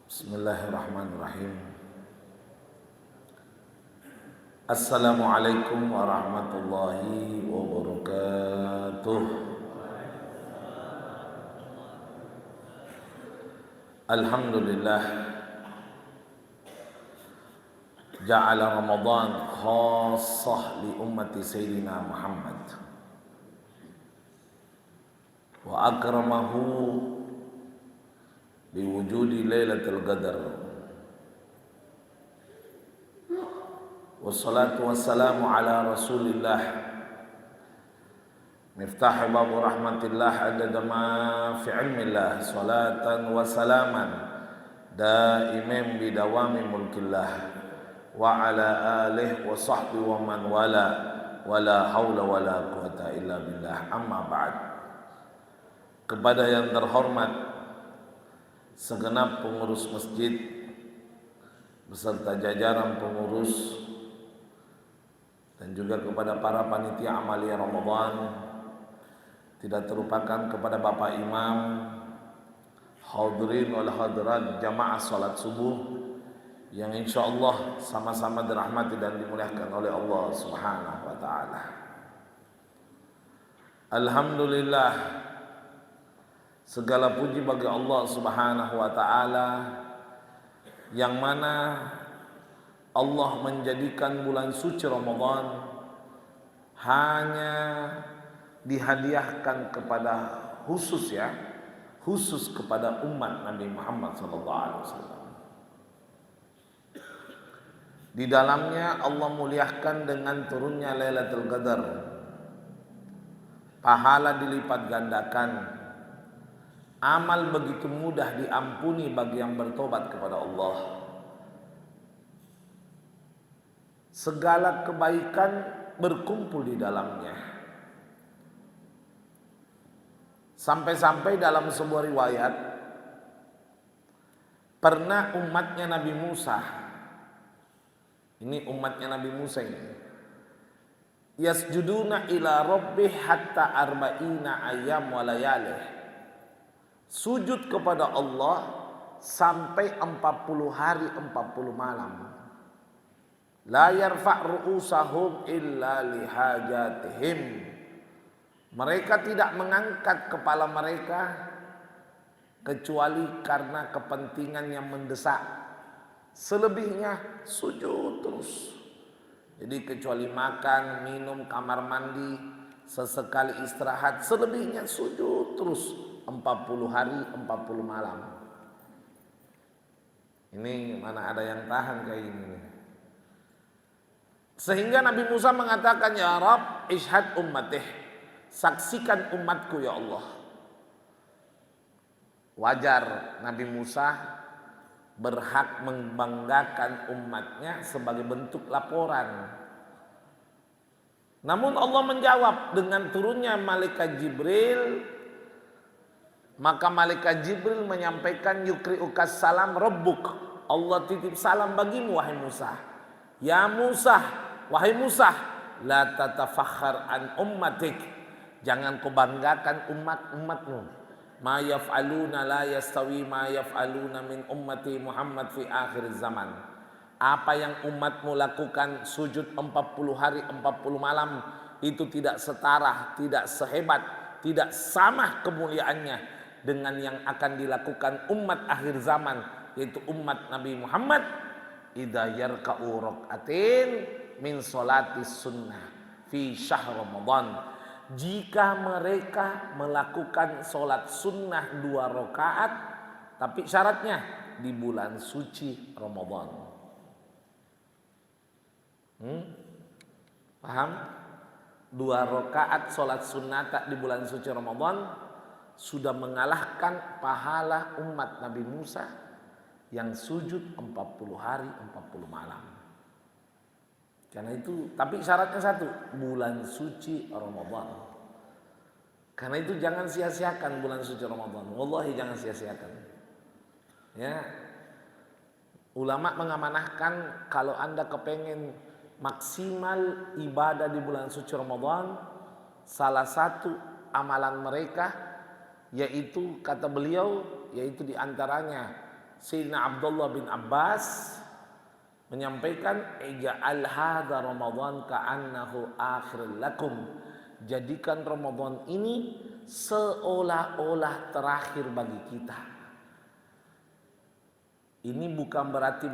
Bismillahirrahmanirrahim. Assalamualaikum warahmatullahi wabarakatuh. Alhamdulillah ja'ala Ramadan khassah li ummati Sayyidina Muhammad wa akramahu biwujudi Lailatul Qadar. Wassalatu wassalamu ala Rasulillah miftah babu rahmatillah adada ma fi ilmillah, salatan wa salaman daimin bidawami mulkillah wa ala alihi wa sahbihi wa man wala hawla wala quwata illa billah. Amma ba'd. Kepada yang terhormat segenap pengurus masjid beserta jajaran pengurus dan juga kepada para panitia amalia Ramadan, tidak terlupakan kepada Bapak Imam, hadirin wal hadirat jamaah salat subuh yang insyaallah sama-sama dirahmati dan dimuliakan oleh Allah Subhanahu wa taala. Alhamdulillah, segala puji bagi Allah Subhanahu wa taala yang mana Allah menjadikan bulan suci Ramadan hanya dihadiahkan kepada khusus kepada umat Nabi Muhammad SAW. Di dalamnya Allah muliakan dengan turunnya Lailatul Qadar, pahala dilipat gandakan, amal begitu mudah diampuni bagi yang bertobat kepada Allah. Segala kebaikan berkumpul di dalamnya. Sampai-sampai dalam sebuah riwayat, pernah umatnya Nabi Musa, ini umatnya Nabi Musa ini, yasjuduna ila rabbih hatta arba'ina ayyam wa layalih, sujud kepada Allah sampai 40 hari 40 malam. La yarfa' ru'usahum illa lihajatihim. Mereka tidak mengangkat kepala mereka kecuali karena kepentingan yang mendesak. Selebihnya sujud terus. Jadi kecuali makan, minum, kamar mandi, sesekali istirahat, selebihnya sujud terus 40 hari 40 malam. Ini mana ada yang tahan kayak gini nih. Sehingga Nabi Musa mengatakan, ya Rabb ishad ummatih, saksikan umatku ya Allah. Wajar Nabi Musa berhak membanggakan umatnya sebagai bentuk laporan. Namun Allah menjawab dengan turunnya malaikat Jibril. Maka malaikat Jibril menyampaikan, yukri'ukas salam rabbuk, Allah titip salam bagimu wahai Musa. Ya Musa, wahai Musa, la tatafakhar an ummatik, jangan kau banggakan umatmu. Ma yaf'aluna la yastawi ma yaf'aluna min ummati Muhammad fi akhir zaman. Apa yang umatmu lakukan sujud 40 hari 40 malam itu tidak setara, tidak sehebat, tidak sama kemuliaannya dengan yang akan dilakukan umat akhir zaman, yaitu umat Nabi Muhammad. Idza yarka'u rak'atin min sholati sunnah fi syahr Ramadan, jika mereka melakukan sholat sunnah 2 rakaat, tapi syaratnya di bulan suci Ramadan. Paham? 2 rakaat sholat sunnah di bulan suci Ramadan sudah mengalahkan pahala umat Nabi Musa yang sujud 40 hari 40 malam. Karena itu, tapi syaratnya satu, bulan suci Ramadan. Karena itu jangan sia-siakan bulan suci Ramadan. Wallahi jangan sia-siakan. Ya. Ulama mengamanahkan kalau Anda kepengen maksimal ibadah di bulan suci Ramadan, salah satu amalan mereka yaitu kata beliau, yaitu diantaranya Sayyidina Abdullah bin Abbas menyampaikan, ija'al hadza Ramadan ka'annahu akhir lakum. Jadikan Ramadan ini seolah-olah terakhir bagi kita. Ini bukan berarti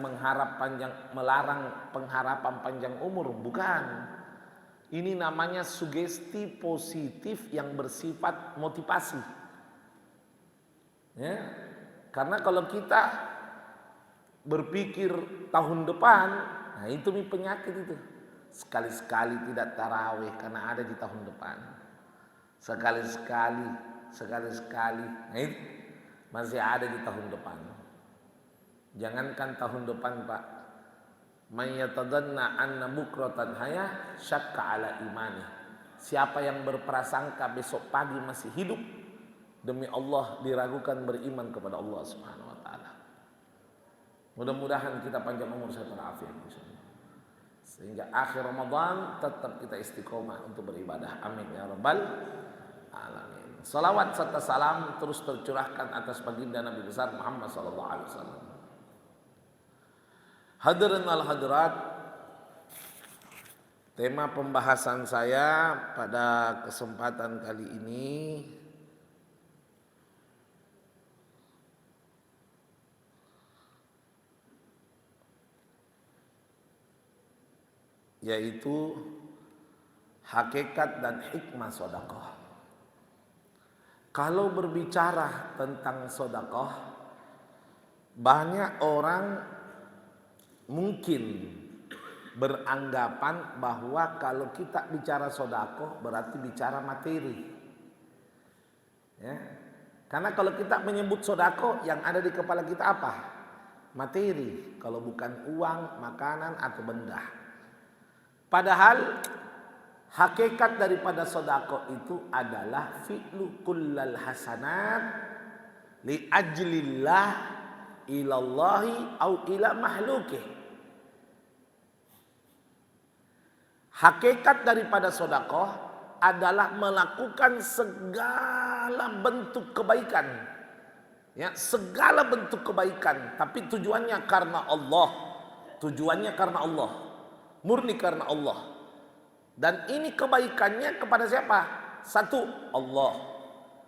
melarang pengharapan panjang umur, bukan. Ini namanya sugesti positif yang bersifat motivasi. Ya. Karena kalau kita berpikir tahun depan, nah itu penyakit itu. Sekali-sekali tidak tarawih karena ada di tahun depan. Sekali-sekali, nah itu masih ada di tahun depan. Jangankan tahun depan, Pak. May yatadanna anna bukratan haya syakka ala imani. Siapa yang berprasangka besok pagi masih hidup, demi Allah diragukan beriman kepada Allah Subhanahu wa taala. Mudah-mudahan kita panjang umur serta afiat insyaallah. Sehingga akhir Ramadan tetap kita istiqomah untuk beribadah. Amin ya rabbal alamin. Salawat serta salam terus tercurahkan atas baginda Nabi besar Muhammad sallallahu alaihi wasallam. Hadirin al-hadirat, tema pembahasan saya pada kesempatan kali ini yaitu hakikat dan hikmah sedekah. Kalau berbicara tentang sedekah, banyak orang mungkin beranggapan bahwa kalau kita bicara sedekah berarti bicara materi. Ya. Karena kalau kita menyebut sedekah yang ada di kepala kita apa? Materi, kalau bukan uang, makanan atau benda. Padahal hakikat daripada sedekah itu adalah fi'lu kullal hasanat li ajlillah ilallahi au ila mahluki. Hakikat daripada sedekah adalah melakukan segala bentuk kebaikan. Ya, segala bentuk kebaikan, tapi tujuannya karena Allah. Tujuannya karena Allah. Murni karena Allah. Dan ini kebaikannya kepada siapa? Satu, Allah.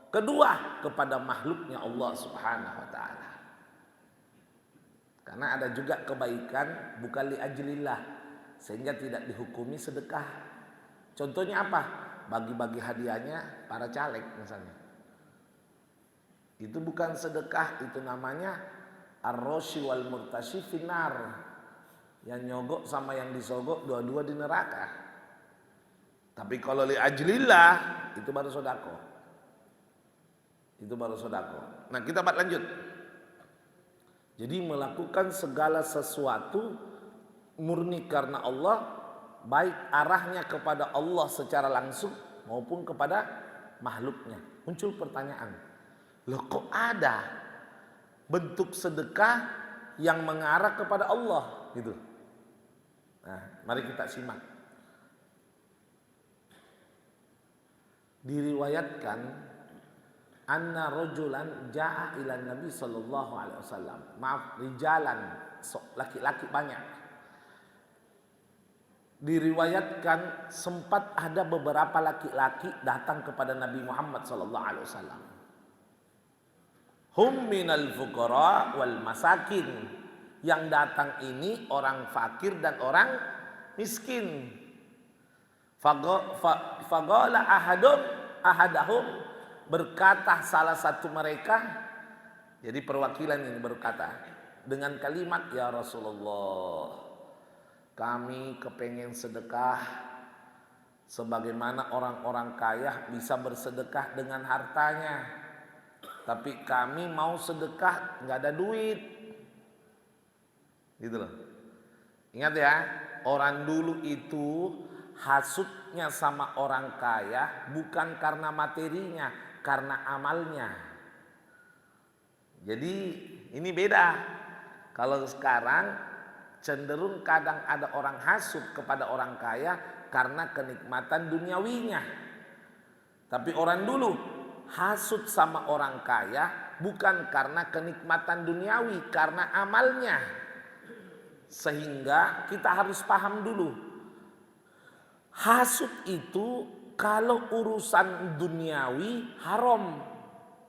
Kedua, kepada makhluknya Allah Subhanahu wa taala. Karena ada juga kebaikan bukan li ajlillah, sehingga tidak dihukumi sedekah. Contohnya apa? Bagi-bagi hadiahnya para caleg misalnya. Itu bukan sedekah, itu namanya ar-rashi wal murtashi finnar. Yang nyogok sama yang disogok dua-dua di neraka. Tapi kalau li ajlillah itu baru sedekah. Itu baru sedekah. Nah, kita lanjut. Jadi melakukan segala sesuatu murni karena Allah, baik arahnya kepada Allah secara langsung maupun kepada makhluknya. Muncul pertanyaan, loh kok ada bentuk sedekah yang mengarah kepada Allah gitu? Nah, mari kita simak. Diriwayatkan anna rajulan jaa ila Nabi sallallahu alaihi wasallam. Maaf, rijalan, laki-laki banyak. Diriwayatkan sempat ada beberapa laki-laki datang kepada Nabi Muhammad sallallahu alaihi wasallam. Hum minal fuqara wal masakin. Yang datang ini orang fakir dan orang miskin. Faqala ahadahum, berkata salah satu mereka, jadi perwakilan ini berkata dengan kalimat, ya Rasulullah, kami kepengen sedekah sebagaimana orang-orang kaya bisa bersedekah dengan hartanya, tapi kami mau sedekah nggak ada duit, gitu loh. Ingat ya, orang dulu itu hasutnya sama orang kaya bukan karena materinya, karena amalnya. Jadi ini beda. Kalau sekarang cenderung kadang ada orang hasut kepada orang kaya karena kenikmatan duniawinya. Tapi orang dulu hasut sama orang kaya bukan karena kenikmatan duniawi, karena amalnya. Sehingga kita harus paham dulu, hasud itu kalau urusan duniawi haram.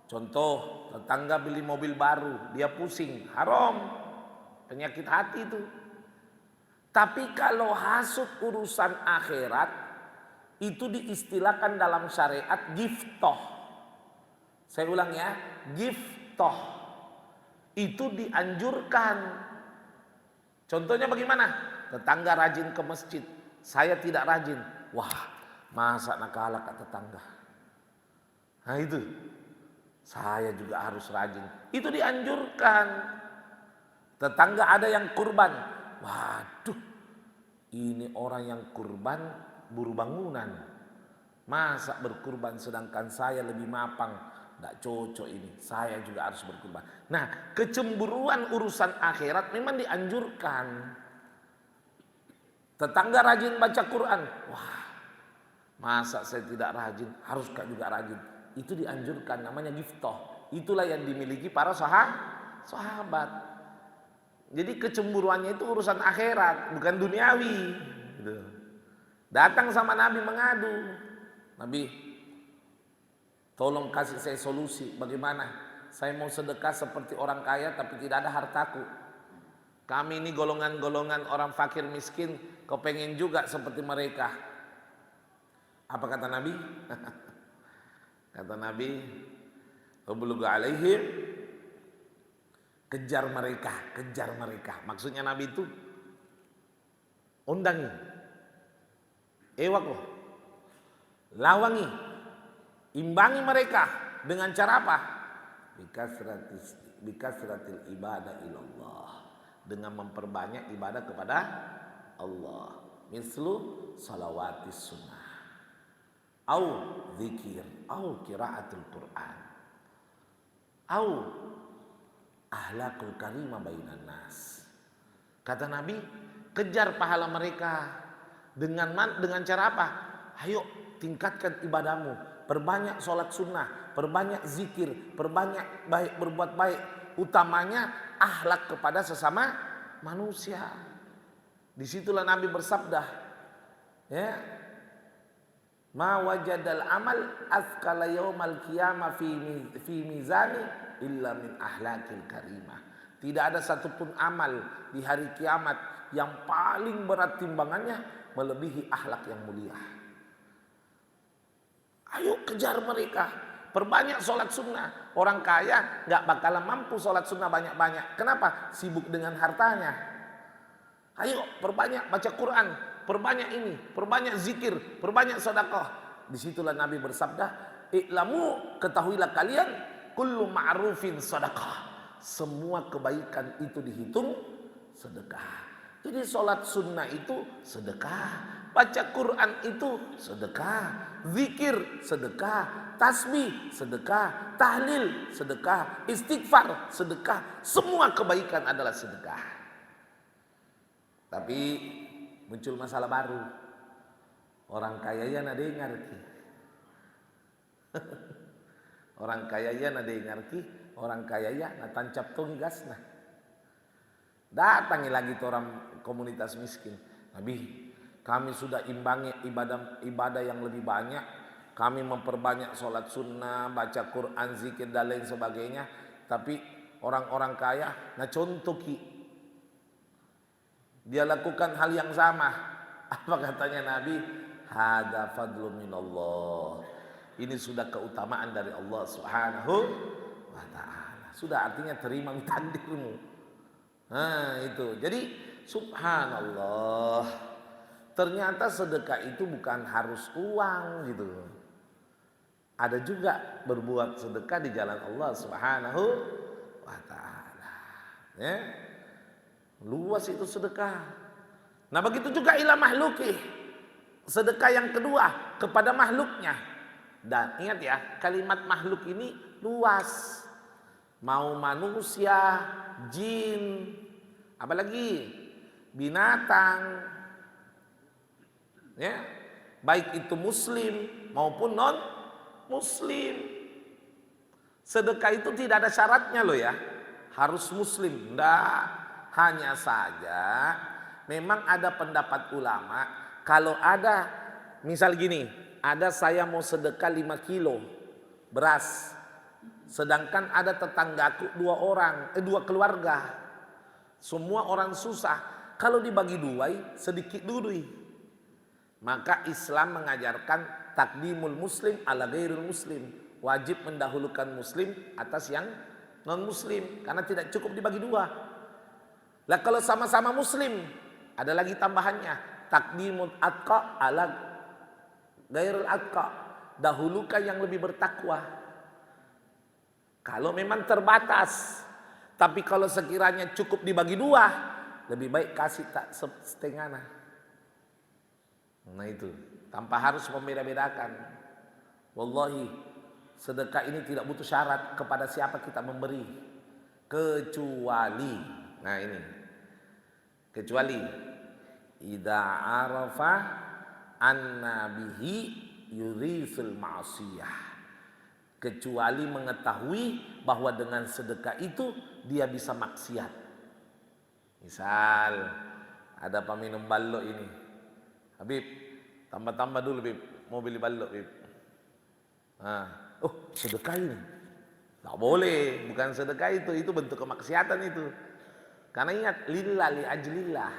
Contoh, tetangga beli mobil baru, dia pusing, haram, penyakit hati itu. Tapi kalau hasud urusan akhirat, itu diistilahkan dalam syariat giftoh. Saya ulang ya, giftoh. Itu dianjurkan. Contohnya bagaimana? Tetangga rajin ke masjid, saya tidak rajin. Wah, masa nak kalah ke tetangga? Nah itu, saya juga harus rajin. Itu dianjurkan. Tetangga ada yang kurban. Waduh, ini orang yang kurban buru bangunan. Masa berkurban sedangkan saya lebih mapang? Tidak cocok ini, saya juga harus berkurban. Nah, kecemburuan urusan akhirat memang dianjurkan. Tetangga rajin baca Quran. Wah, masa saya tidak rajin, haruskah juga rajin? Itu dianjurkan, namanya giftoh. Itulah yang dimiliki para sahabat. Jadi kecemburuannya itu urusan akhirat, bukan duniawi. Datang sama Nabi mengadu. Nabi, tolong kasih saya solusi, bagaimana? Saya mau sedekah seperti orang kaya tapi tidak ada hartaku. Kami ini golongan-golongan orang fakir miskin, kepengen juga seperti mereka. Apa kata Nabi? Kata Nabi, "Ublughu alaihim", kejar mereka. Maksudnya Nabi itu undangi, ewak loh, lawangi, imbangi mereka dengan cara apa? Bikasratil ibadah ilallah, dengan memperbanyak ibadah kepada Allah. Mislu salawatis sunnah, au zikir, au qiraatul Quran, au ahlakul karimah bainan nas. Kata Nabi, kejar pahala mereka dengan cara apa? Ayo tingkatkan ibadahmu, perbanyak sholat sunnah, perbanyak zikir, perbanyak berbuat baik, utamanya akhlak kepada sesama manusia. Disitulah Nabi bersabda, ya, ma wajadal amal azkala yaumal qiyamah fi mizani illa min ahlakil karimah. Tidak ada satupun amal di hari kiamat yang paling berat timbangannya melebihi akhlak yang mulia. Ayo kejar mereka, perbanyak sholat sunnah. Orang kaya gak bakalan mampu sholat sunnah banyak-banyak. Kenapa? Sibuk dengan hartanya. Ayo perbanyak baca Quran, perbanyak ini, perbanyak zikir, perbanyak sedekah. Disitulah Nabi bersabda, "I'lamu", ketahuilah kalian, kullu ma'rufin sedekah. Semua kebaikan itu dihitung sedekah. Jadi sholat sunnah itu sedekah, baca Quran itu sedekah, zikir sedekah, tasbih sedekah, tahlil sedekah, istighfar sedekah. Semua kebaikan adalah sedekah. Tapi muncul masalah baru. Orang kaya ya nade ngarki. Orang kaya ya nade ngarki, orang kaya ya natancap tongi gasna. Datangi lagi tuh orang komunitas miskin. Nabi, kami sudah imbangi ibadah yang lebih banyak. Kami memperbanyak sholat sunnah, baca Quran, zikir dan lain sebagainya. Tapi orang-orang kaya, nah contoh ki, dia lakukan hal yang sama. Apa katanya Nabi? Hada fadlu minallah. Ini sudah keutamaan dari Allah Subhanahu wa ta'ala. Sudah, artinya terima takdirmu. Nah itu. Jadi subhanallah, ternyata sedekah itu bukan harus uang gitu. Ada juga berbuat sedekah di jalan Allah Subhanahu wa ta'ala. Ya. Luas itu sedekah. Nah begitu juga ila mahluki, sedekah yang kedua kepada makhluknya. Dan ingat ya, kalimat makhluk ini luas. Mau manusia, jin, apalagi binatang, ya, baik itu muslim maupun non muslim. Sedekah itu tidak ada syaratnya loh ya. Harus muslim. Enggak. Hanya saja memang ada pendapat ulama. Kalau ada misal gini. Ada saya mau sedekah 5 kilo beras. Sedangkan ada tetanggaku 2 keluarga. Semua orang susah. Kalau dibagi 2 sedikit dulu. Maka Islam mengajarkan takdimul muslim ala ghairil muslim. Wajib mendahulukan muslim atas yang non muslim. Karena tidak cukup dibagi 2. Lah kalau sama-sama muslim, ada lagi tambahannya. Takdimul atqa ala ghairil atqa. Dahulukan yang lebih bertakwa. Kalau memang terbatas. Tapi kalau sekiranya cukup dibagi 2, lebih baik kasih tak setengah. Nah itu, tanpa harus membeda-bedakan. Wallahi, sedekah ini tidak butuh syarat kepada siapa kita memberi. Kecuali, nah ini. Kecuali, idza arafa anna bihi yurithul ma'siyah. Kecuali mengetahui bahwa dengan sedekah itu dia bisa maksiat. Misal, ada peminum balok ini. Habib, tambah-tambah dulu Bib, mau beli balok Bib. Sedekah ini. Tak boleh, bukan sedekah itu bentuk kemaksiatan itu. Karena ingat, lillah li ajlillah.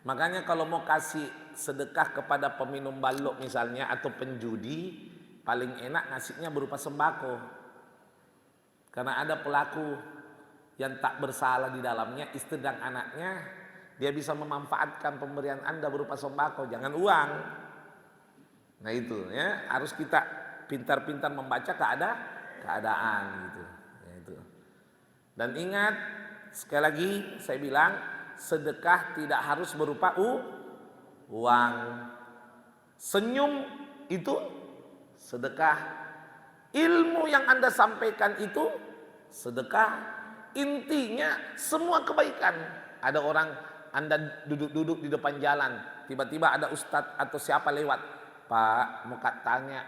Makanya kalau mau kasih sedekah kepada peminum balok misalnya atau penjudi, paling enak ngasihnya berupa sembako. Karena ada pelaku yang tak bersalah di dalamnya, istri dan anaknya. Dia bisa memanfaatkan pemberian Anda berupa sembako, jangan uang. Nah itu ya, harus kita pintar-pintar membaca keadaan gitu. Ya, itu. Dan ingat, sekali lagi saya bilang, sedekah tidak harus berupa uang. Senyum itu sedekah. Ilmu yang Anda sampaikan itu sedekah. Intinya semua kebaikan. Ada orang Anda duduk-duduk di depan jalan, tiba-tiba ada ustadz atau siapa lewat, Pak mau tanya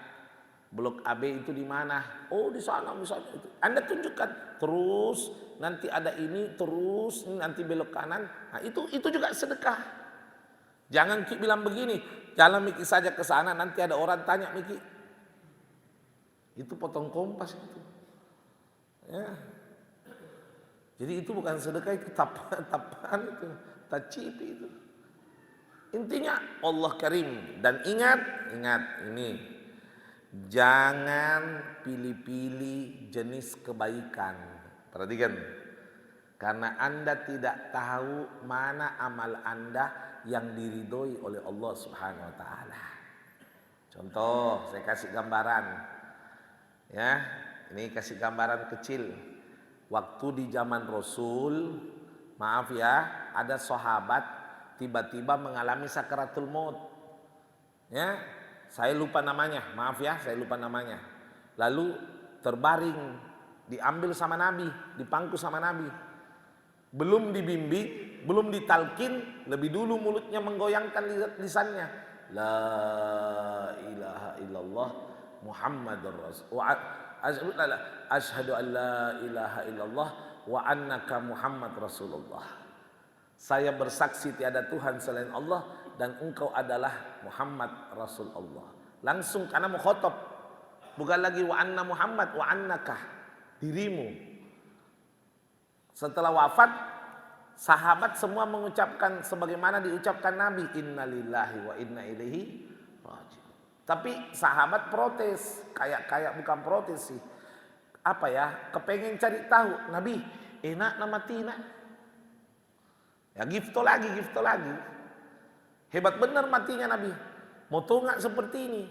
blok AB itu di mana? Oh di sana misalnya itu. Anda tunjukkan, terus nanti ada ini, terus nanti belok kanan. Nah itu juga sedekah. Jangan Ki bilang begini, jalan Miki saja ke sana, nanti ada orang tanya Miki. Itu potong kompas itu. Ya. Jadi itu bukan sedekah, itu tapaan itu. Tacipi itu. Intinya Allah Karim. Dan ingat ini. Jangan pilih-pilih jenis kebaikan. Perhatikan. Karena Anda tidak tahu mana amal Anda yang diridhoi oleh Allah Subhanahu wa taala. Contoh, saya kasih gambaran. Ya, ini kasih gambaran kecil. Waktu di zaman Rasul, maaf ya, ada sahabat tiba-tiba mengalami sakaratul maut. Ya, saya lupa namanya, maaf ya, saya lupa namanya. Lalu terbaring, diambil sama Nabi, dipangku sama Nabi. Belum dibimbing, belum ditalkin, lebih dulu mulutnya menggoyangkan lisannya. La ilaha illallah Muhammadur Rasul. Asyhadu an la ilaha illallah wa annaka Muhammad Rasulullah. Saya bersaksi tiada Tuhan selain Allah dan engkau adalah Muhammad Rasulullah. Langsung karena mau khotob. Bukan lagi wa anna Muhammad wa annaka, dirimu. Setelah wafat, sahabat semua mengucapkan sebagaimana diucapkan Nabi, innalillahi wa inna ilaihi raji'un. Tapi sahabat protes, kayak bukan protes sih. Apa ya? Kepengen cari tahu, Nabi, enak nama Tina. Ya gifto lagi. Hebat benar matinya Nabi. Mau tongak seperti ini.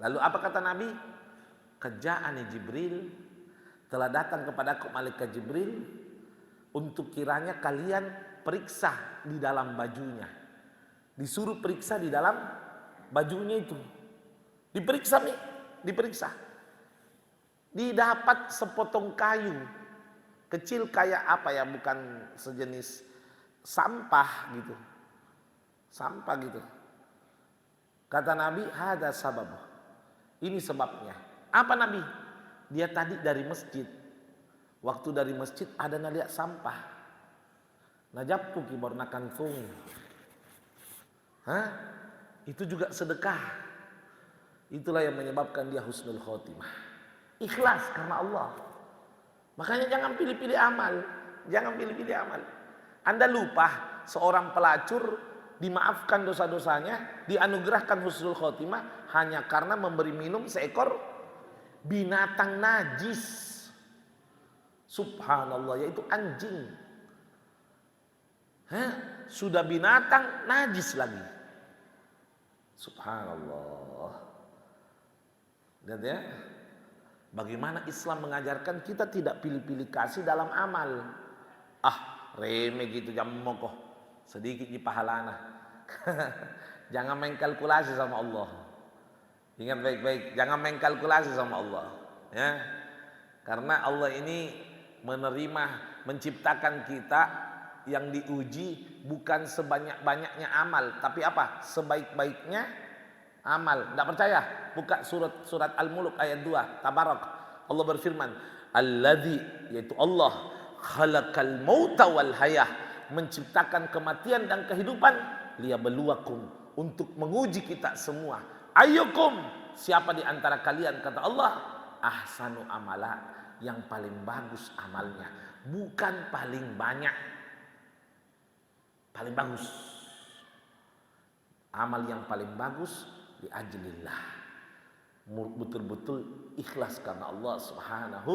Lalu apa kata Nabi? Keja'ani Jibril telah datang kepadaku malaikat Jibril untuk kiranya kalian periksa di dalam bajunya. Disuruh periksa di dalam bajunya itu. Diperiksa nih, diperiksa. Didapat sepotong kayu kecil kayak apa ya, bukan sejenis sampah gitu. Sampah gitu. Kata Nabi, hada sabab. Ini sebabnya. Apa Nabi? Dia tadi dari masjid. Waktu dari masjid ada ngeliat sampah. Najappu kibarna kantung. Itu juga sedekah. Itulah yang menyebabkan dia husnul khotimah. Ikhlas karena Allah. Makanya jangan pilih-pilih amal. Jangan pilih-pilih amal. Anda lupa seorang pelacur dimaafkan dosa-dosanya, dianugerahkan husnul khotimah hanya karena memberi minum seekor binatang najis. Subhanallah, yaitu anjing. Sudah binatang najis lagi. Subhanallah. Lihat ya, bagaimana Islam mengajarkan kita tidak pilih-pilih kasih dalam amal. Remeh gitu jam mokoh, sedikit di pahalana. Jangan main kalkulasi sama Allah. Ingat baik-baik, jangan main kalkulasi sama Allah. Ya, karena Allah ini menerima, menciptakan kita yang diuji bukan sebanyak-banyaknya amal, tapi apa? Sebaik-baiknya amal. Tidak percaya? Buka surat Al-Mulk ayat 2, Tabarak. Allah berfirman, Alladzi, yaitu Allah, khalaqal mauta wal hayah, menciptakan kematian dan kehidupan, liyabluwakum, untuk menguji kita semua. Ayyukum, siapa di antara kalian, kata Allah, ahsanu amala, yang paling bagus amalnya, bukan paling banyak. Paling bagus. Amal yang paling bagus li ajlillah. Betul-betul ikhlas karena Allah Subhanahu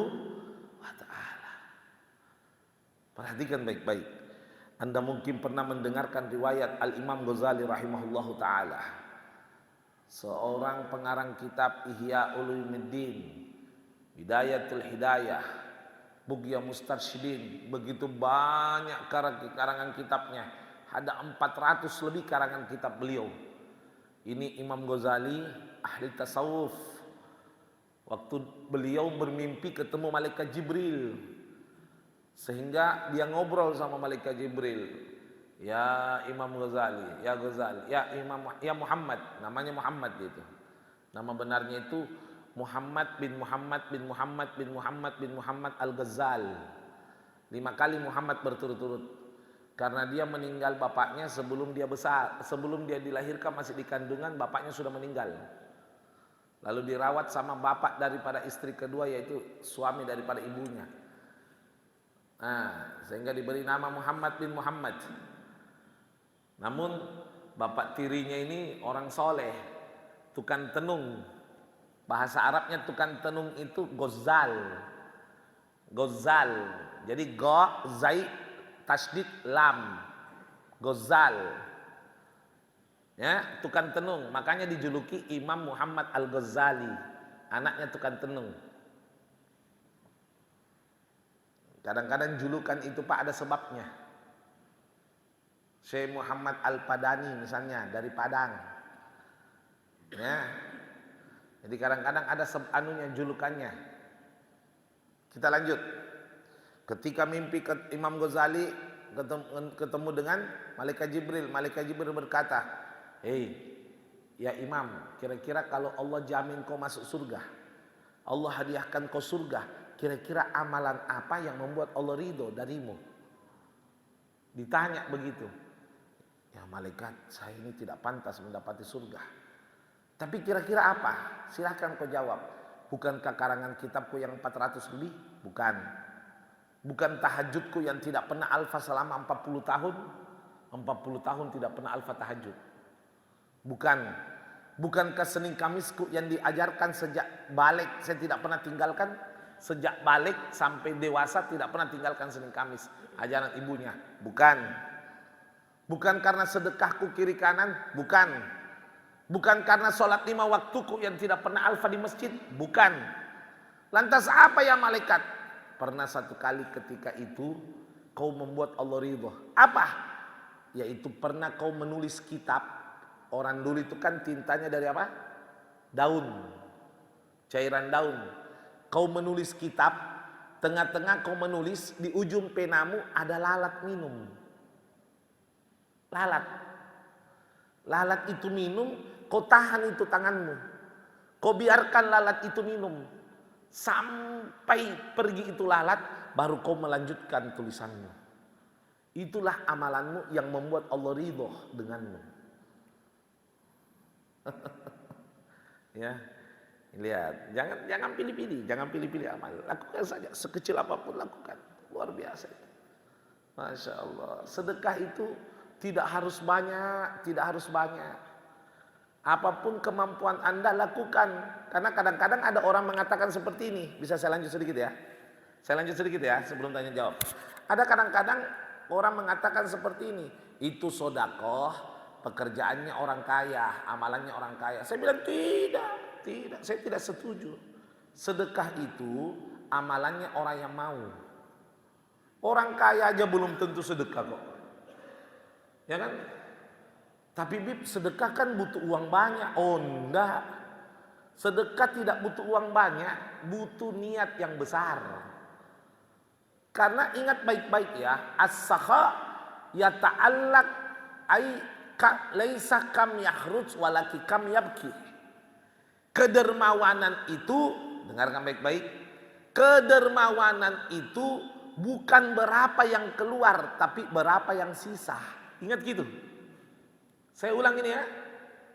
wa taala. Perhatikan baik-baik. Anda mungkin pernah mendengarkan riwayat Al-Imam Ghazali rahimahullahu taala. Seorang pengarang kitab Ihya Ulumuddin, Bidayatul Hidayah, Bughya Mustarsyidin, begitu banyak karangan kitabnya. Ada 400 lebih karangan kitab beliau. Ini Imam Ghazali, ahli tasawuf. Waktu beliau bermimpi ketemu malaikat Jibril, sehingga dia ngobrol sama malaikat Jibril. Ya Imam Ghazali, ya Ghazali, ya Imam, ya Muhammad, namanya Muhammad itu. Nama benarnya itu Muhammad bin Muhammad bin Muhammad bin Muhammad bin Muhammad Al-Ghazal. 5 kali Muhammad berturut-turut. Karena dia meninggal bapaknya sebelum dia besar, sebelum dia dilahirkan masih di kandungan, bapaknya sudah meninggal. Lalu dirawat sama bapak daripada istri kedua, yaitu suami daripada ibunya. Sehingga diberi nama Muhammad bin Muhammad. Namun bapak tirinya ini orang soleh, tukang tenung. Bahasa Arabnya tukang tenung itu Ghazal. Ghazal. Jadi go, zai, tasdid, lam. Ghazal. Ya, tukang tenung. Makanya dijuluki Imam Muhammad Al-Ghazali. Anaknya tukang tenung. Kadang-kadang julukan itu Pak ada sebabnya. Syekh Muhammad Al-Padani misalnya dari Padang. Ya. Jadi kadang-kadang ada julukannya. Kita lanjut. Ketika mimpi Imam Ghazali ketemu dengan malaikat Jibril. Malaikat Jibril berkata, "Hei, ya Imam, kira-kira kalau Allah jamin kau masuk surga, Allah hadiahkan kau surga, kira-kira amalan apa yang membuat Allah ridho darimu?" Ditanya begitu. Ya malaikat, saya ini tidak pantas mendapati surga. Tapi kira-kira apa? Silahkan kau jawab. Bukankah karangan kitabku yang 400 lebih? Bukan. Bukan tahajudku yang tidak pernah alfa selama 40 tahun? 40 tahun tidak pernah alfa tahajud. Bukan. Bukankah Senin Kamisku yang diajarkan sejak balik saya tidak pernah tinggalkan? Sejak balik sampai dewasa tidak pernah tinggalkan Senin Kamis. Ajaran ibunya. Bukan. Bukan karena sedekahku kiri kanan? Bukan. Bukan karena sholat 5 waktuku yang tidak pernah alfa di masjid? Bukan. Lantas apa ya malaikat? Pernah satu kali ketika itu kau membuat Allah ridho. Apa? Yaitu pernah kau menulis kitab. Orang dulu itu kan tintanya dari apa? Daun. Cairan daun. Kau menulis kitab. Tengah-tengah kau menulis, di ujung penamu ada lalat minum. Lalat. Lalat itu minum, kau tahan itu tanganmu. Kau biarkan lalat itu minum. Sampai pergi itu lalat, baru kau melanjutkan tulisanmu. Itulah amalanmu yang membuat Allah ridho denganmu. Ya, lihat, jangan pilih-pilih, jangan pilih-pilih amal. Lakukan saja, sekecil apapun lakukan. Luar biasa itu. Masya Allah. Sedekah itu tidak harus banyak, tidak harus banyak. Apapun kemampuan Anda lakukan. Karena kadang-kadang ada orang mengatakan seperti ini. Bisa saya lanjut sedikit ya? Saya lanjut sedikit ya sebelum tanya jawab. Ada kadang-kadang orang mengatakan seperti ini. Itu sodakoh, pekerjaannya orang kaya, amalannya orang kaya. Saya bilang tidak. Saya tidak setuju. Sedekah itu amalannya orang yang mau. Orang kaya aja belum tentu sedekah kok. Ya kan? Tapi Bib, sedekah kan butuh uang banyak. Oh enggak. Sedekah tidak butuh uang banyak, butuh niat yang besar. Karena ingat baik-baik ya, as-sakha yata'allaq ay laisa kam yahruj walaki kam yabki. Kedermawanan itu, dengarkan baik-baik, kedermawanan itu bukan berapa yang keluar, tapi berapa yang sisa. Ingat gitu. Saya ulang ini ya.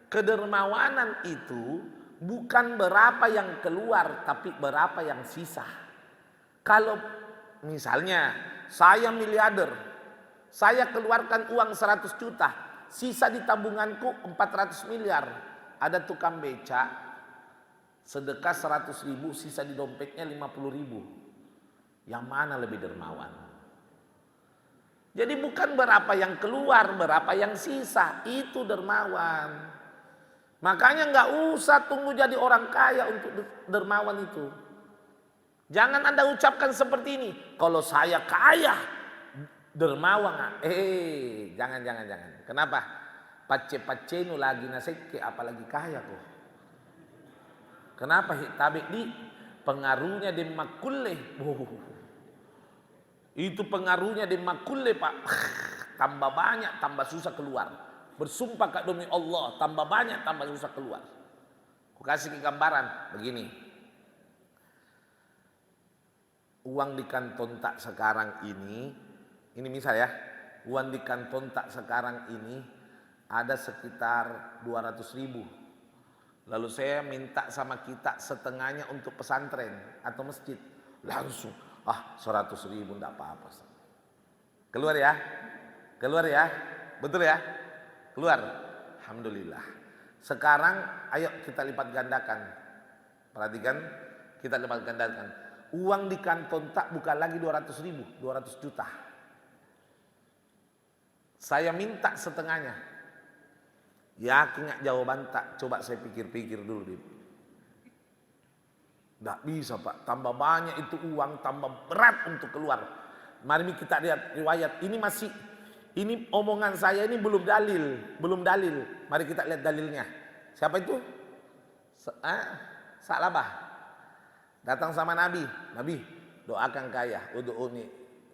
Kedermawanan itu bukan berapa yang keluar, tapi berapa yang sisa. Kalau misalnya saya miliarder, saya keluarkan uang 100 juta, sisa di tabunganku 400 miliar. Ada tukang beca, sedekah 100 ribu, sisa di dompetnya 50 ribu. Yang mana lebih dermawan? Jadi bukan berapa yang keluar, berapa yang sisa, itu dermawan. Makanya nggak usah tunggu jadi orang kaya untuk dermawan itu. Jangan Anda ucapkan seperti ini. Kalau saya kaya, dermawan. Jangan. Kenapa? Pace nu lagi naseke, apalagi kaya kok. Kenapa? Tabik di pengaruhnya di makulle. Itu pengaruhnya di makulle Pak. Tambah banyak, tambah susah keluar. Bersumpah Kak demi Allah, tambah banyak, tambah susah keluar. Aku kasih gambaran begini. Uang di kantong tak sekarang ini misal ya, uang di kantong tak sekarang ini ada sekitar 200 ribu. Lalu saya minta sama kita setengahnya untuk pesantren atau masjid. Langsung, 100 ribu enggak apa-apa. Keluar ya, betul ya? Keluar, alhamdulillah. Sekarang ayo kita lipat gandakan. Perhatikan, kita lipat gandakan. Uang di kantong tak bukan lagi 200 ribu, 200 juta. Saya minta setengahnya. Yakin gak jawaban tak? Coba saya pikir-pikir dulu. Tidak bisa Pak, tambah banyak itu uang, tambah berat untuk keluar. Mari kita lihat riwayat, ini omongan saya ini belum dalil. Mari kita lihat dalilnya. Siapa itu? Sa'labah. Datang sama Nabi, doakan kaya, ud'uni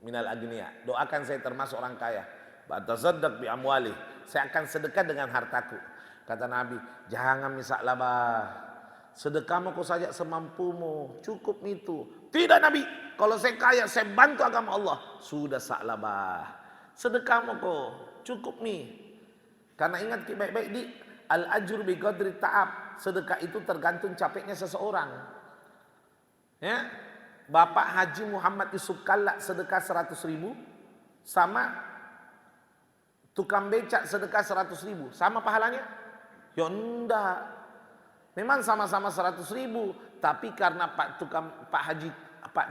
minal agniya. Doakan saya termasuk orang kaya. Batasaddaq bi amwali. Saya akan sedekah dengan hartaku. Kata Nabi, jangan Sa'labah. Sedekahmu kau saja semampumu, cukup itu. Tidak Nabi, kalau saya kaya, saya bantu agama Allah. Sudah Sa'labah. Sedekahmu kok cukup nih. Karena ingat baik-baik di al-ajur bi qadri ta'ab. Sedekah itu tergantung capeknya seseorang. Ya. Bapak Haji Muhammad Yusuf Kalla sedekah 100 ribu sama tukang becak sedekah 100 ribu. Sama pahalanya? Ya enggak. Memang sama-sama 100 ribu, tapi karena Pak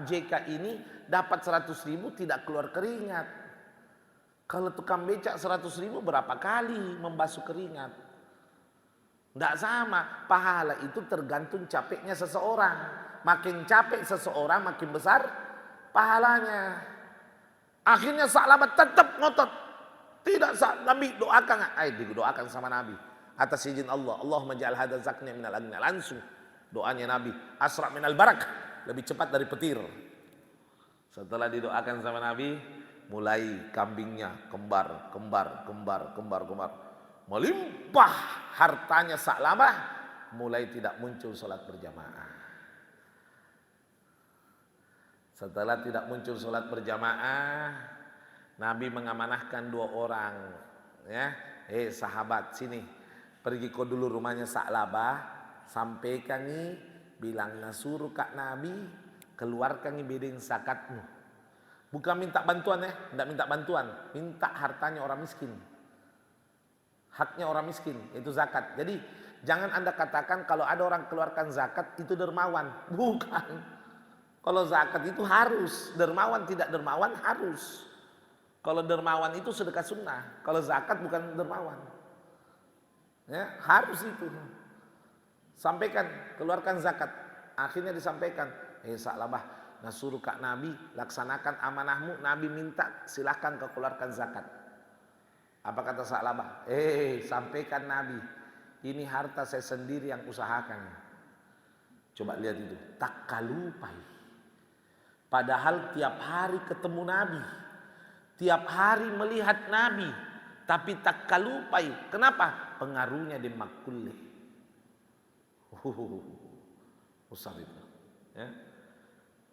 JK ini dapat 100 ribu tidak keluar keringat. Kalau tukang becak 100 ribu berapa kali membasuh keringat? Tidak sama. Pahala itu tergantung capeknya seseorang. Makin capek seseorang makin besar pahalanya. Akhirnya Sa'labah tetap ngotot. Tidak Nabi doakan. Didoakan sama Nabi. Atas izin Allah. Allahumma ja'al hadza zaknya minal agna. Langsung doanya Nabi. Asra' minal barak. Lebih cepat dari petir. Setelah didoakan sama Nabi, mulai kambingnya kembar. Melimpah hartanya Sa'labah, mulai tidak muncul sholat berjamaah. Setelah tidak muncul sholat berjamaah, Nabi mengamanahkan 2 orang, ya, sahabat sini, pergi kau dulu rumahnya Sa'labah, sampaikan nih, bilang nasuruh kak Nabi, keluarkan nih bedeng zakatmu. Bukan minta bantuan ya, tidak minta bantuan, minta hartanya orang miskin. Haknya orang miskin, itu zakat. Jadi jangan Anda katakan kalau ada orang keluarkan zakat itu dermawan, bukan. Kalau zakat itu harus, dermawan tidak dermawan harus. Kalau dermawan itu sedekah sunnah, kalau zakat bukan dermawan. Ya, harus itu. Sampaikan, keluarkan zakat. Akhirnya disampaikan, Sa'labah, nasuruh kak Nabi, laksanakan amanahmu. Nabi minta, silahkan kau keluarkan zakat. Apa kata Sa'labah? Sampaikan Nabi, ini harta saya sendiri yang usahakan. Coba lihat itu, tak kalupai. Padahal tiap hari ketemu Nabi, tiap hari melihat Nabi, tapi tak kalupai. Kenapa? Pengaruhnya di makulih. Usah itu. Ya.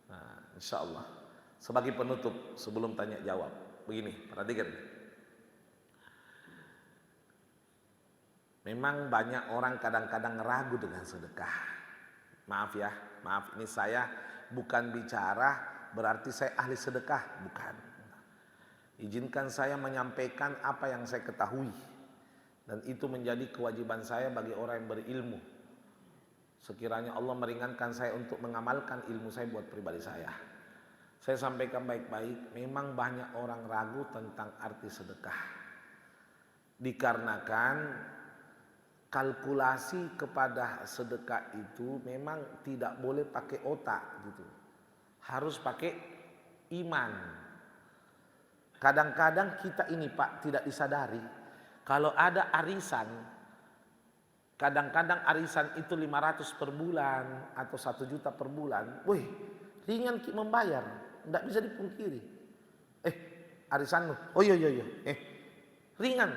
Nah, insya Allah. Sebagai penutup sebelum tanya jawab, begini, perhatikan. Memang banyak orang kadang-kadang ragu dengan sedekah. Maaf ya, maaf ini saya bukan bicara berarti saya ahli sedekah, bukan. Izinkan saya menyampaikan apa yang saya ketahui. Dan itu menjadi kewajiban saya bagi orang yang berilmu. Sekiranya Allah meringankan saya untuk mengamalkan ilmu saya buat pribadi saya. Saya sampaikan baik-baik, memang banyak orang ragu tentang arti sedekah. Dikarenakan kalkulasi kepada sedekah itu memang tidak boleh pakai otak gitu. Harus pakai iman. Kadang-kadang kita ini Pak tidak disadari. Kalau ada arisan, kadang-kadang arisan itu 500 per bulan atau 1 juta per bulan. Wih, ringan membayar, tidak bisa dipungkiri. Arisanmu, oh iya, ringan.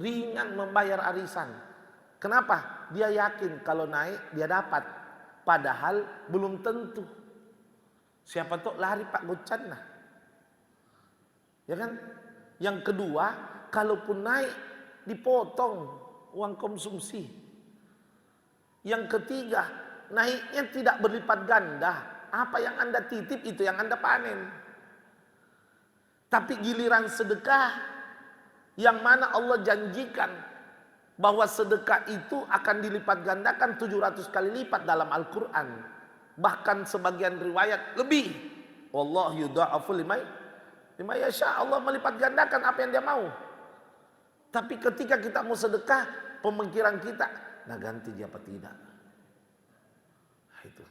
Ringan membayar arisan. Kenapa? Dia yakin kalau naik dia dapat. Padahal belum tentu. Siapa tahu lari Pak Gocan lah. Ya kan? Yang kedua, kalaupun naik dipotong uang konsumsi. Yang ketiga, naiknya tidak berlipat ganda. Apa yang Anda titip itu yang Anda panen. Tapi giliran sedekah, yang mana Allah janjikan bahwa sedekah itu akan dilipat gandakan 700 kali lipat dalam Al-Quran. Bahkan sebagian riwayat lebih. Wallahu yudha'afu liman yasha. Allah melipat gandakan apa yang dia mau. Tapi ketika kita mau sedekah, pemikiran kita, nah ganti dia apa tidak. Nah, itu.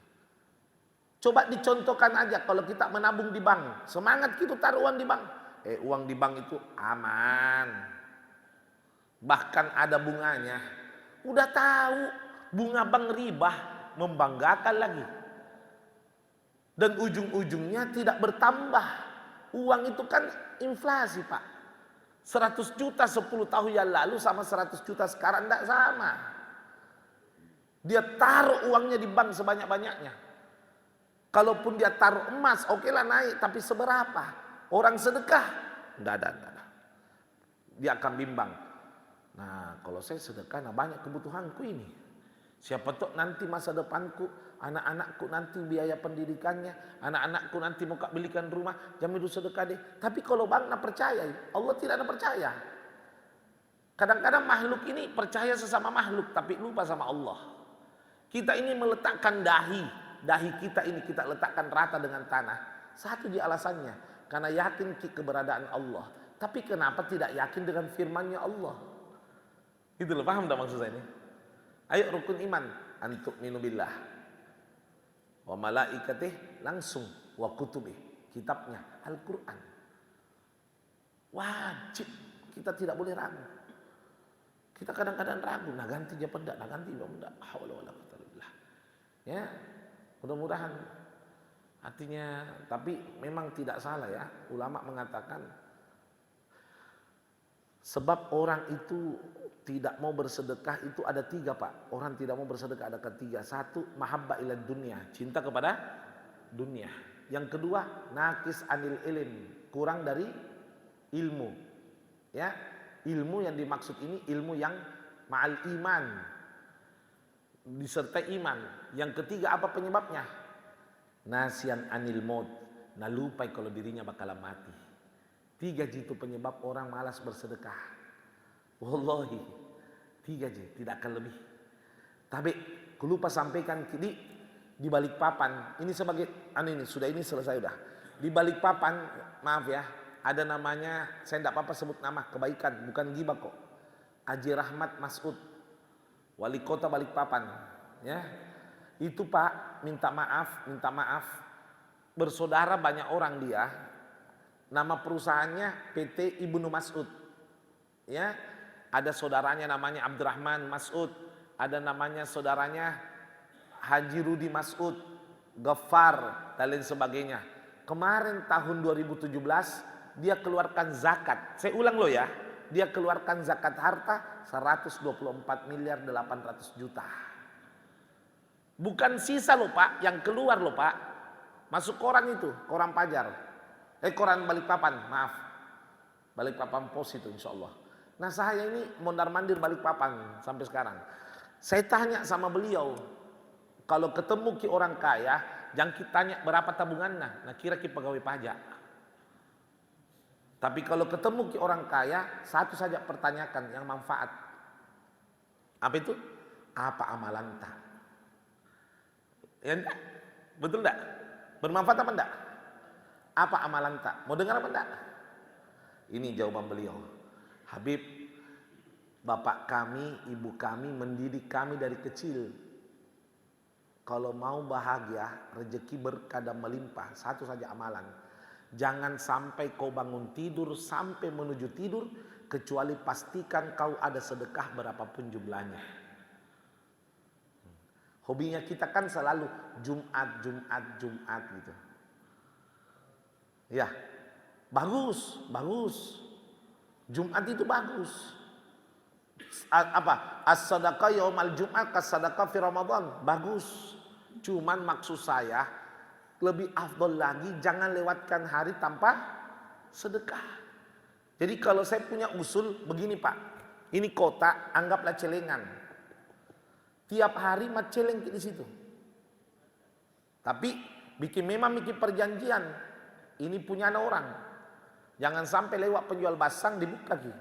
Coba dicontohkan aja kalau kita menabung di bank. Semangat kita taruh uang di bank. Uang di bank itu aman. Bahkan ada bunganya. Udah tahu bunga bank riba, membanggakan lagi. Dan ujung-ujungnya tidak bertambah. Uang itu kan inflasi Pak. 100 juta 10 tahun yang lalu sama 100 juta sekarang tidak sama. Dia taruh uangnya di bank sebanyak-banyaknya. Kalaupun dia taruh emas, oke lah naik, tapi seberapa? Orang sedekah, tidak ada. Dia akan bimbang. Nah, kalau saya sedekah, nah banyak kebutuhanku ini. Siapa tahu nanti masa depanku, anak-anakku nanti biaya pendidikannya, anak-anakku nanti mau belikan rumah, jamin dulu sedekah deh. Tapi kalau bang, percaya, Allah tidak ada percaya. Kadang-kadang makhluk ini percaya sesama makhluk, tapi lupa sama Allah. Kita ini meletakkan dahi kita ini kita letakkan rata dengan tanah. Satu di alasannya. Karena yakin keberadaan Allah. Tapi kenapa tidak yakin dengan firman-Nya Allah? Itu loh, paham tak maksud saya ini? Ayo rukun iman. Antuk minubillah. Wa malaikatih langsung. Wa kutubih. Kitabnya. Al-Quran. Wajib. Kita tidak boleh ragu. Kita kadang-kadang ragu. Nah ganti dia pendak. Nah ganti dia pendak. Ya. Mudah-mudahan. Artinya, tapi memang tidak salah ya. Ulama mengatakan sebab orang itu tidak mau bersedekah itu ada 3 Pak. Orang tidak mau bersedekah ada 3. 1, mahabbah ila dunia, cinta kepada dunia. Yang kedua, nakis anil ilm, kurang dari ilmu. Ya, ilmu yang dimaksud ini ilmu yang ma'al iman, disertai iman. Yang ketiga apa penyebabnya? Nasian anil maut, nah lupa kalau dirinya bakalan mati. 3 jitu penyebab orang malas bersedekah. Wallahi 3 jitu, tidak akan lebih. Tapi aku lupa sampaikan di Balikpapan, ini sebagai ini sudah, ini selesai udah. Di Balikpapan, maaf ya, ada namanya, saya tidak apa-apa sebut nama, kebaikan, bukan ghibah kok. Haji Rahmat Mas'ud, wali kota Balikpapan, ya. Itu Pak, minta maaf, bersaudara banyak orang dia. Nama perusahaannya PT Ibnu Mas'ud. Ya, ada saudaranya namanya Abdurrahman Mas'ud, ada namanya saudaranya Haji Rudi Mas'ud, Ghaffar, dan lain sebagainya. Kemarin tahun 2017 dia keluarkan zakat. Saya ulang loh ya, dia keluarkan zakat harta 124 miliar 800 juta. Bukan sisa loh Pak, yang keluar loh Pak. Masuk koran itu, koran Pajar. Koran Balikpapan, maaf. Balikpapan Pos itu insya Allah. Nah saya ini mondar-mandir Balikpapan sampai sekarang. Saya tanya sama beliau, kalau ketemu ki orang kaya, jangan kita tanya berapa tabungannya. Nah kira ki pegawai pajak. Tapi kalau ketemu ki orang kaya, satu saja pertanyakan yang manfaat. Apa itu? Apa amalan tak? Ya enggak? Betul enggak? Bermanfaat apa enggak? Apa amalan tak? Mau dengar apa enggak? Ini jawaban beliau. Habib, bapak kami, ibu kami mendidik kami dari kecil. Kalau mau bahagia, rezeki berkah dan melimpah, satu saja amalan. Jangan sampai kau bangun tidur sampai menuju tidur, kecuali pastikan kau ada sedekah berapapun jumlahnya. Hobinya kita kan selalu Jumat gitu. Ya, bagus. Jumat itu bagus. Apa? As-sadaqah yaumal Jumat kas-sadaqah fi Ramadan. Bagus. Cuman maksud saya lebih afdol lagi jangan lewatkan hari tanpa sedekah. Jadi kalau saya punya usul begini Pak. Ini kota anggaplah celengan. Tiap hari mat celeng di situ. Tapi memang bikin perjanjian. Ini punya orang. Jangan sampai lewat penjual basang dibuka lagi.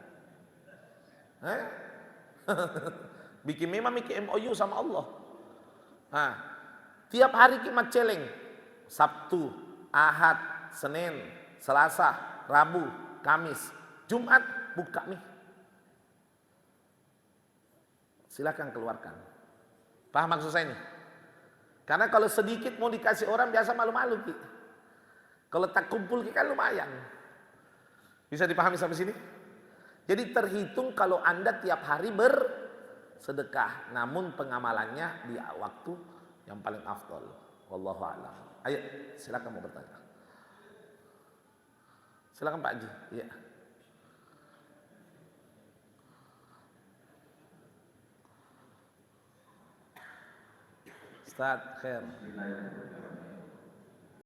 Memang bikin MOU sama Allah. Nah, tiap hari kita celeng, Sabtu, Ahad, Senin, Selasa, Rabu, Kamis, Jumat buka nih. Silakan keluarkan. Paham maksud saya ini? Karena kalau sedikit mau dikasih orang biasa malu-malu Ki. Kalau tak kumpul Ki kan lumayan. Bisa dipahami sampai sini? Jadi terhitung kalau Anda tiap hari bersedekah, namun pengamalannya di waktu yang paling afdol. Wallahu a'lam. Ayo, silakan mau bertanya. Silakan Pak Haji. Iya. Ustaz, khair.